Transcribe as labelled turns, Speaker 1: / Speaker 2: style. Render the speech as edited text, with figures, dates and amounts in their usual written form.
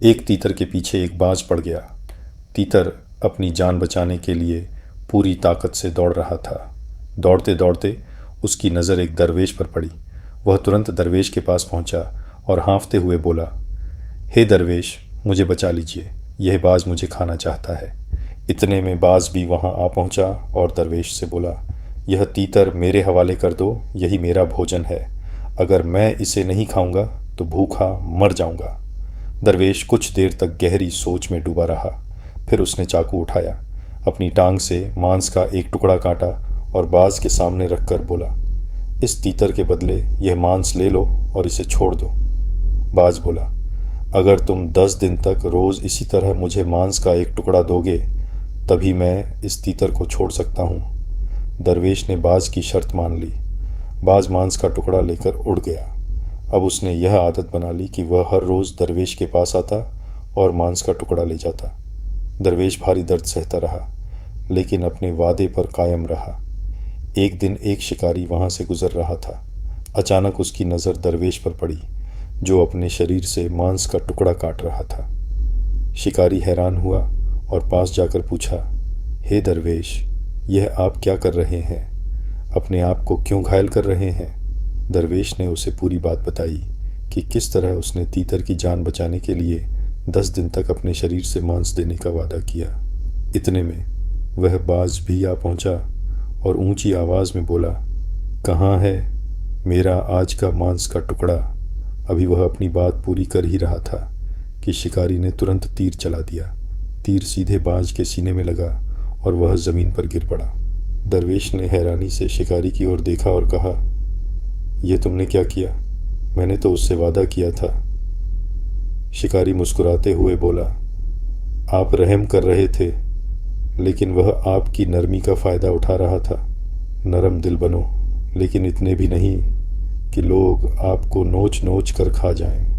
Speaker 1: एक तीतर के पीछे एक बाज पड़ गया। तीतर अपनी जान बचाने के लिए पूरी ताकत से दौड़ रहा था। दौड़ते दौड़ते उसकी नज़र एक दरवेश पर पड़ी। वह तुरंत दरवेश के पास पहुंचा और हाँफते हुए बोला, हे दरवेश, मुझे बचा लीजिए, यह बाज मुझे खाना चाहता है। इतने में बाज भी वहां आ पहुंचा और दरवेश से बोला, यह तीतर मेरे हवाले कर दो, यही मेरा भोजन है। अगर मैं इसे नहीं खाऊंगा तो भूखा मर जाऊंगा। दरवेश कुछ देर तक गहरी सोच में डूबा रहा। फिर उसने चाकू उठाया, अपनी टांग से मांस का एक टुकड़ा काटा और बाज के सामने रखकर बोला, इस तीतर के बदले यह मांस ले लो और इसे छोड़ दो। बाज बोला, अगर तुम 10 दिन तक रोज़ इसी तरह मुझे मांस का एक टुकड़ा दोगे तभी मैं इस तीतर को छोड़ सकता हूँ। दरवेश ने बाज की शर्त मान ली। बाज मांस का टुकड़ा लेकर उड़ गया। अब उसने यह आदत बना ली कि वह हर रोज़ दरवेश के पास आता और मांस का टुकड़ा ले जाता। दरवेश भारी दर्द सहता रहा, लेकिन अपने वादे पर कायम रहा। एक दिन एक शिकारी वहाँ से गुजर रहा था। अचानक उसकी नज़र दरवेश पर पड़ी, जो अपने शरीर से मांस का टुकड़ा काट रहा था। शिकारी हैरान हुआ और पास जाकर पूछा, हे दरवेश, यह आप क्या कर रहे हैं? अपने आप को क्यों घायल कर रहे हैं? दरवेश ने उसे पूरी बात बताई कि किस तरह उसने तीतर की जान बचाने के लिए 10 दिन तक अपने शरीर से मांस देने का वादा किया। इतने में वह बाज भी आ पहुंचा और ऊंची आवाज़ में बोला, कहाँ है मेरा आज का मांस का टुकड़ा? अभी वह अपनी बात पूरी कर ही रहा था कि शिकारी ने तुरंत तीर चला दिया। तीर सीधे बाज के सीने में लगा और वह ज़मीन पर गिर पड़ा। दरवेश ने हैरानी से शिकारी की ओर देखा और कहा, यह तुमने क्या किया? मैंने तो उससे वादा किया था। शिकारी मुस्कुराते हुए बोला, आप रहम कर रहे थे, लेकिन वह आपकी नरमी का फ़ायदा उठा रहा था। नरम दिल बनो, लेकिन इतने भी नहीं कि लोग आपको नोच नोच कर खा जाएं।